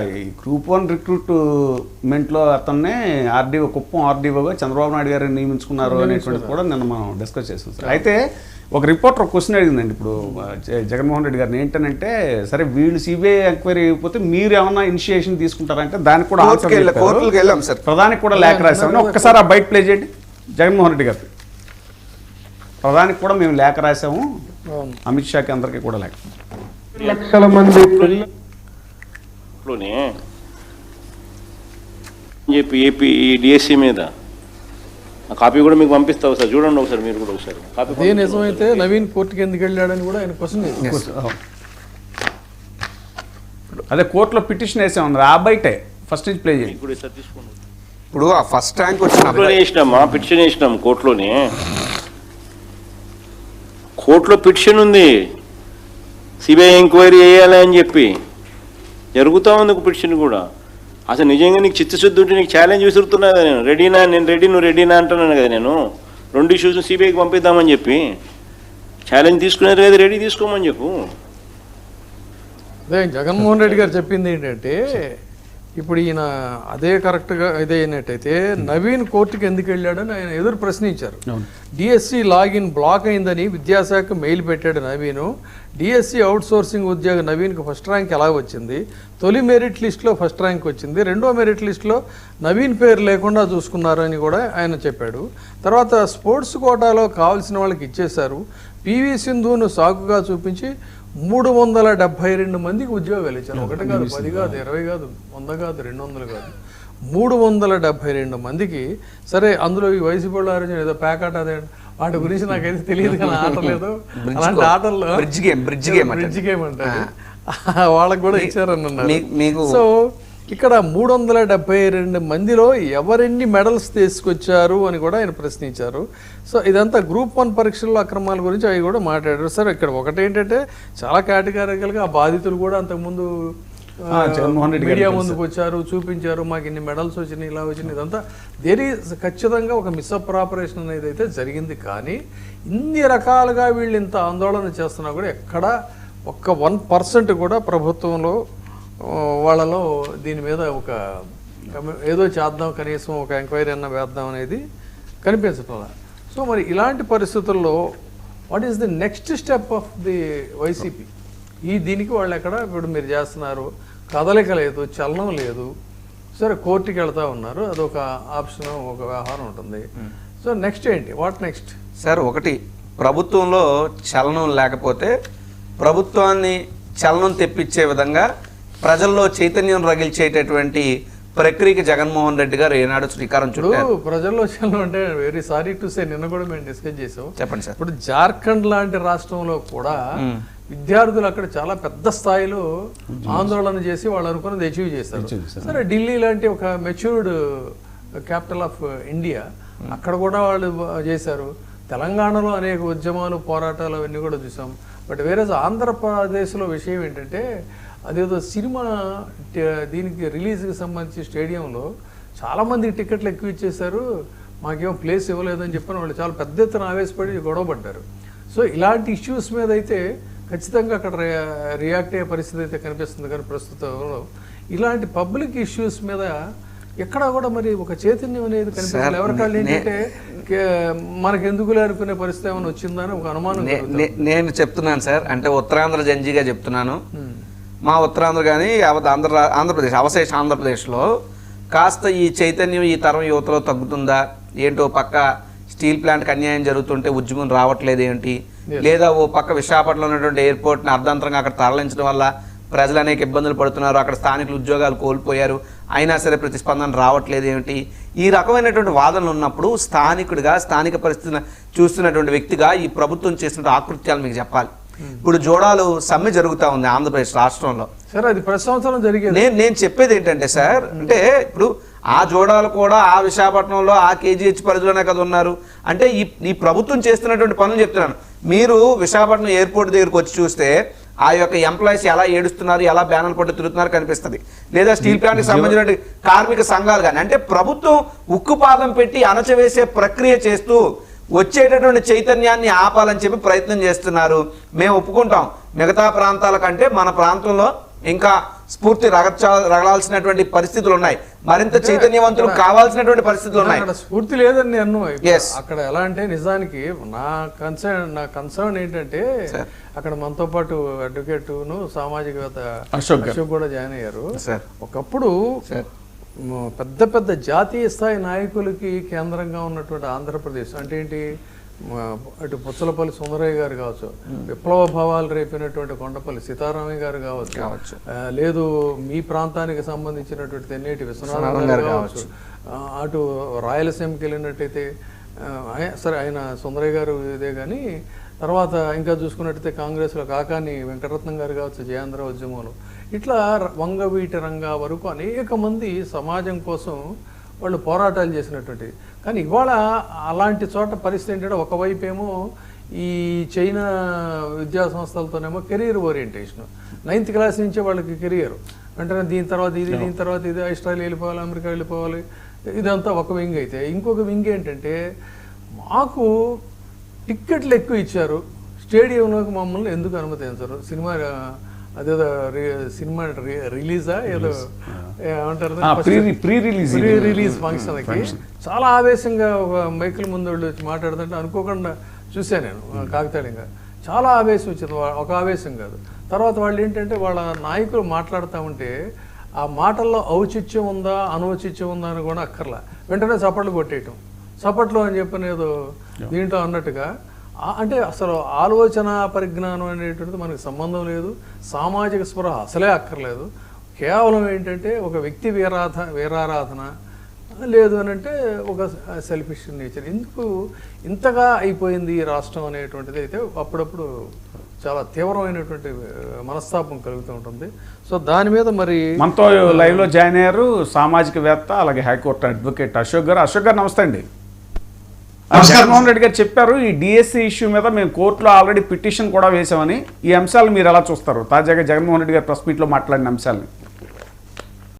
ఈ గ్రూప్ 1 రిక్రూట్మెంట్లో అతన్నే ఆర్డీఓ కుప్పం ఆర్డీఓగా చంద్రబాబు నాయుడు గారు నియమించుకున్నారు అనేటువంటిది కూడా నిన్న మనం డిస్కస్ చేసాం సార్. అయితే ఒక రిపోర్టర్ ఒక క్వశ్చన్ అడిగిందండి ఇప్పుడు జగన్మోహన్ రెడ్డి గారిని, ఏంటంటే సరే వీళ్ళు సిబిఐ ఎంక్వైరీ అయిపోతే మీరు ఏమన్నా ఇనిషియేషన్ తీసుకుంటారంటే దానికి కూడా వెళ్ళాం సార్, ప్రధానికి కూడా లేఖ రాసామని ఒక్కసారి ఆ బయట ప్లే చేయండి. జగన్మోహన్ రెడ్డి గారికి ప్రధానికి కూడా మేము లేఖ రాసాము, అమిత్ షాకి అందరికీ కూడా లేఖ. లక్షల మంది చెప్పి ఏపీ డిఎస్సి మీద ఆ కాపీ కూడా మీకు పంపిస్తావు సార్, చూడండి ఒకసారి మీరు కూడా ఒకసారి కాపీ. అదే నిజమైతే నవీన్ కోర్టుకి ఎందుకు వెళ్ళాడని కూడా ఆయన క్వశ్చన్. అదే కోర్టులో పిటిషన్ వేసామన్నారు, ఆ బయటే ఫస్ట్ నుంచి ప్లే చేయండి. ఇప్పుడు ఆ ఫస్ట్ ర్యాంక్ వచ్చిన పిటిషన్ వేసినాం కోర్టులోనే. కోర్టులో పిటిషన్ ఉంది సిబిఐ ఎంక్వైరీ చేయాలి అని చెప్పి, జరుగుతూ ఉంది ఒక పిటిషన్ కూడా. అసలు నిజంగా నీకు చిత్తశుద్ధి ఉంటే నీకు ఛాలెంజ్ విసురుతున్నా కదా, నేను రెడీనా, నేను రెడీ, నువ్వు రెడీనా అంటున్నాను కదా. నేను 2 ఇష్యూస్ సిబిఐకి పంపిద్దామని చెప్పి ఛాలెంజ్ తీసుకునేది కదా, రెడీ తీసుకోమని చెప్పు. అదే జగన్మోహన్ రెడ్డి గారు చెప్పింది ఏంటంటే, ఇప్పుడు ఈయన అదే కరెక్ట్గా ఇదే అయినట్టయితే నవీన్ కోర్టుకి ఎందుకు వెళ్ళాడని ఆయన ఎదురు ప్రశ్నించారు. డిఎస్సి లాగిన్ బ్లాక్ అయిందని విద్యాశాఖ మెయిల్ పెట్టాడు నవీన్. డిఎస్సి అవుట్ సోర్సింగ్ ఉద్యోగ నవీన్కి ఫస్ట్ ర్యాంక్ ఎలా వచ్చింది? తొలి మెరిట్ లిస్టులో ఫస్ట్ ర్యాంక్ వచ్చింది, 2వ మెరిట్ లిస్టులో నవీన్ పేరు లేకుండా చూసుకున్నారని కూడా ఆయన చెప్పాడు. తర్వాత స్పోర్ట్స్ కోటాలో కావాల్సిన వాళ్ళకి ఇచ్చేశారు. పివి సింధును సాకుగా చూపించి 372 మందికి ఉద్యోగాలు ఇచ్చారు. 1 కాదు, 10 కాదు, 20 కాదు, 100 కాదు, 200 కాదు, 372 మందికి. సరే, అందులో ఈ వైసీపీ వాళ్ళు ఆరోజు ఏదో ప్యాకాట అదే, వాటి గురించి నాకైతే తెలియదు కానీ ఆటలేదు. అలాంటి ఆటల్లో బ్రిడ్జ్ గేమ్ అంటారు, వాళ్ళకి కూడా ఇచ్చారన్నారు. సో ఇక్కడ 372 మందిలో ఎవరెన్ని మెడల్స్ తీసుకొచ్చారు అని కూడా ఆయన ప్రశ్నించారు. సో ఇదంతా గ్రూప్ 1 పరీక్షల్లో అక్రమాల గురించి అవి కూడా మాట్లాడారు. సార్ ఇక్కడ ఒకటేంటంటే చాలా కేటగిరికల్గా ఆ బాధితులు కూడా అంతకుముందు మీడియా ముందుకు వచ్చారు, చూపించారు, మాకు ఇన్ని మెడల్స్ వచ్చినాయి, ఇలా వచ్చినాయి. ఇదంతా ఖచ్చితంగా ఒక మిస్అప్రాపరేషన్ అనేది అయితే జరిగింది. కానీ ఇన్ని రకాలుగా వీళ్ళు ఇంత ఆందోళన చేస్తున్నా కూడా ఎక్కడ ఒక్క 1% కూడా ప్రభుత్వంలో వాళ్ళలో దీని మీద ఒక ఏదో చేద్దాం, కనీసం ఒక ఎంక్వైరీ అన్న వేద్దాం అనేది కనిపించట్లా. సో మరి ఇలాంటి పరిస్థితుల్లో what is the next step of the YCP? దీనికి వాళ్ళు ఎక్కడ ఇప్పుడు మీరు చేస్తున్నారు, కదలిక లేదు, చలనం లేదు. సరే, కోర్టుకి వెళ్తా ఉన్నారు, అదొక ఆప్షన్, ఒక వ్యవహారం ఉంటుంది. సో నెక్స్ట్ ఏంటి, వాట్ నెక్స్ట్? సార్, ఒకటి ప్రభుత్వంలో చలనం లేకపోతే ప్రభుత్వాన్ని చలనం తెప్పించే విధంగా ప్రజల్లో చైతన్యం రగిల్చేటటువంటి ప్రక్రియకి జగన్మోహన్ రెడ్డి గారు ఏనాడు శ్రీకారం చుట్టారు. ప్రజల్లో చలనం అంటే వెరీ సారీ టు సే, నిన్న కూడా మేము డిస్కస్ చేసాం. చెప్పండి సార్. ఇప్పుడు జార్ఖండ్ లాంటి రాష్ట్రంలో కూడా విద్యార్థులు అక్కడ చాలా పెద్ద స్థాయిలో ఆందోళన చేసి వాళ్ళు అనుకున్నది అచీవ్ చేస్తారు. సరే, ఢిల్లీ లాంటి ఒక మెచ్యూర్డ్ క్యాపిటల్ ఆఫ్ ఇండియా, అక్కడ కూడా వాళ్ళు చేశారు. తెలంగాణలో అనేక ఉద్యమాలు, పోరాటాలు అవన్నీ కూడా చూసాం. బట్ వేరే ఆంధ్రప్రదేశ్లో విషయం ఏంటంటే, అదేదో సినిమా దీనికి రిలీజ్కి సంబంధించి స్టేడియంలో చాలామంది టికెట్లు ఎక్కువ ఇచ్చేశారు, మాకేమో ప్లేస్ ఇవ్వలేదని చెప్పని వాళ్ళు చాలా పెద్ద ఎత్తున ఆవేశపడి గొడవపడ్డారు. సో ఇలాంటి ఇష్యూస్ మీద అయితే ఖచ్చితంగా అక్కడ రియాక్ట్ అయ్యే పరిస్థితి అయితే కనిపిస్తుంది. కానీ ప్రస్తుతంలో ఇలాంటి పబ్లిక్ ఇష్యూస్ మీద ఎక్కడా కూడా మరి ఒక చైతన్యం అనేది కనిపిస్తుంది. ఎవరికాళ్ళు ఏంటంటే మనకెందుకులే అనుకునే పరిస్థితి ఏమైనా వచ్చిందని ఒక అనుమానం. నేను చెప్తున్నాను సార్, అంటే ఉత్తరాంధ్ర జంజీగా చెప్తున్నాను. మా ఉత్తరాంధ్ర కానీ ఆంధ్రప్రదేశ్, అవశేష ఆంధ్రప్రదేశ్లో కాస్త ఈ చైతన్యం ఈ తరం యువతలో తగ్గుతుందా ఏంటో, పక్క స్టీల్ ప్లాంట్కి అన్యాయం జరుగుతుంటే ఉద్యమం రావట్లేదు ఏంటి, లేదా ఓ పక్క విశాఖపట్నంలో ఉన్నటువంటి ఎయిర్పోర్ట్ని అర్ధాంతరంగా అక్కడ తరలించడం వల్ల ప్రజలు అనేక ఇబ్బందులు పడుతున్నారు, అక్కడ స్థానికులు ఉద్యోగాలు కోల్పోయారు, అయినా సరే ప్రతిస్పందన రావట్లేదు ఏమిటి, ఈ రకమైనటువంటి వాదనలు ఉన్నప్పుడు స్థానికుడిగా, స్థానిక పరిస్థితిని చూస్తున్నటువంటి వ్యక్తిగా ఈ ప్రభుత్వం చేసిన ఆకృత్యాలు మీకు చెప్పాలి. ఇప్పుడు జోడాలు సమ్మె జరుగుతూ ఉంది ఆంధ్రప్రదేశ్ రాష్ట్రంలో. సార్, అది ప్రతి సంవత్సరం జరిగేది. నేను చెప్పేది ఏంటంటే సార్, అంటే ఇప్పుడు ఆ జోడాలు కూడా ఆ విశాఖపట్నంలో ఆ కేజీహెచ్ పరిధిలోనే కదా ఉన్నారు. అంటే ఈ ప్రభుత్వం చేస్తున్నటువంటి పనులు చెప్తున్నాను. మీరు విశాఖపట్నం ఎయిర్పోర్ట్ దగ్గరకు వచ్చి చూస్తే ఆ యొక్క ఎంప్లాయీస్ ఎలా ఏడుస్తున్నారు, ఎలా బ్యానర్లు పట్టు తిరుగుతున్నారు కనిపిస్తుంది. లేదా స్టీల్ ప్లాంట్కి సంబంధించిన కార్మిక సంఘాలు కానీ, అంటే ప్రభుత్వం ఉక్కుపాదం పెట్టి అణచవేసే ప్రక్రియ చేస్తూ వచ్చేటటువంటి చైతన్యాన్ని ఆపాలని చెప్పి ప్రయత్నం చేస్తున్నారు. మేము ఒప్పుకుంటాం, మిగతా ప్రాంతాల కంటే మన ప్రాంతంలో ఇంకా స్ఫూర్తి రగలాల్సినటువంటి పరిస్థితులు ఉన్నాయి, మరింత చైతన్యవంతులు కావాల్సినటువంటి పరిస్థితులు ఉన్నాయి. అక్కడ స్ఫూర్తి లేదని నేను Yes. అక్కడ ఎలా అంటే నిజానికి నా కన్సర్న్ ఏంటంటే అక్కడ మనతో పాటు అడ్వకేట్ను సామాజికవేత్త అశోక్ కూడా జాయిన్ అయ్యారు. సార్ ఒకప్పుడు పెద్ద పెద్ద జాతీయ స్థాయి నాయకులకి కేంద్రంగా ఉన్నటువంటి ఆంధ్రప్రదేశ్ అంటే ఏంటి, అటు పుచ్చలపల్లి సుందరయ్య గారు కావచ్చు, విప్లవ భావాలు రేపినటువంటి కొండపల్లి సీతారామయ్య గారు కావచ్చు, లేదు మీ ప్రాంతానికి సంబంధించినటువంటి తెన్నేటి విశ్వనాథం గారు కావచ్చు, అటు రాయలసీమకి వెళ్ళినట్టయితే సరే ఆయన సుందరయ్య గారు ఇదే కానీ తర్వాత ఇంకా చూసుకున్నట్టయితే కాంగ్రెస్లో కాకాని వెంకటరత్నం గారు కావచ్చు, జయాంధ్ర ఉద్యమంలో ఇట్లా వంగవీటి రంగా వరకు అనేక మంది సమాజం కోసం వాళ్ళు పోరాటాలు చేసినటువంటి. కానీ ఇవాళ అలాంటి చోట పరిస్థితి ఏంటంటే ఒకవైపు ఏమో ఈ చైనా విద్యా సంస్థలతోనేమో కెరీర్ ఓరియంటేషన్, 9th క్లాస్ నుంచే వాళ్ళకి కెరియర్, వెంటనే దీని తర్వాత ఇది ఆస్ట్రేలియా వెళ్ళిపోవాలి, అమెరికా వెళ్ళిపోవాలి, ఇదంతా ఒక వింగ్. అయితే ఇంకొక వింగ్ ఏంటంటే మాకు టిక్కెట్లు ఎక్కువ ఇచ్చారు, స్టేడియంలోకి మమ్మల్ని ఎందుకు అనుమతించరు, సినిమా అదేదో సినిమా రిలీజా ఏదో ఏమంటారు ప్రీ రిలీజ్ ఫంక్షన్కి చాలా ఆవేశంగా ఒక మైకుల ముందు వచ్చి మాట్లాడుతుంటే అనుకోకుండా చూశాను నేను కాకతాళీయంగా, చాలా ఆవేశం వచ్చింది. ఒక ఆవేశం కాదు, తర్వాత వాళ్ళు ఏంటంటే వాళ్ళ నాయకులు మాట్లాడుతూ ఉంటే ఆ మాటల్లో ఔచిత్యం ఉందా అనౌచిత్యం ఉందా అని కూడా అక్కర్లా, వెంటనే చప్పట్లు కొట్టేయటం, చప్పట్లు అని చెప్పిన ఏదో దీంట్లో అన్నట్టుగా. అంటే అసలు ఆలోచన పరిజ్ఞానం అనేటువంటిది మనకి సంబంధం లేదు, సామాజిక స్పృహ అసలే అక్కర్లేదు, కేవలం ఏంటంటే ఒక వ్యక్తి వీరారాధన లేదు అని అంటే ఒక సెల్ఫిష్ నేచర్. ఎందుకు ఇంతగా అయిపోయింది ఈ రాష్ట్రం అనేటువంటిది అయితే అప్పుడప్పుడు చాలా తీవ్రమైనటువంటి మనస్తాపం కలుగుతూ ఉంటుంది. సో దాని మీద మరి మనతో లైవ్లో జాయిన్ అయ్యారు సామాజికవేత్త అలాగే హైకోర్టు అడ్వకేట్ అశోక్ గారు. అశోక్ గారు నమస్తే అండి. జగన్మోహన్ రెడ్డి గారు చెప్పారు ఈ డిఎస్సి ఇష్యూ మీద మేము కోర్టులో ఆల్రెడీ పిటిషన్ కూడా వేసామని, ఈ అంశాలు మీరు ఎలా చూస్తారు? తాజాగా జగన్మోహన్ రెడ్డి గారు ప్రెస్ మీట్లో మాట్లాడిన అంశాలని.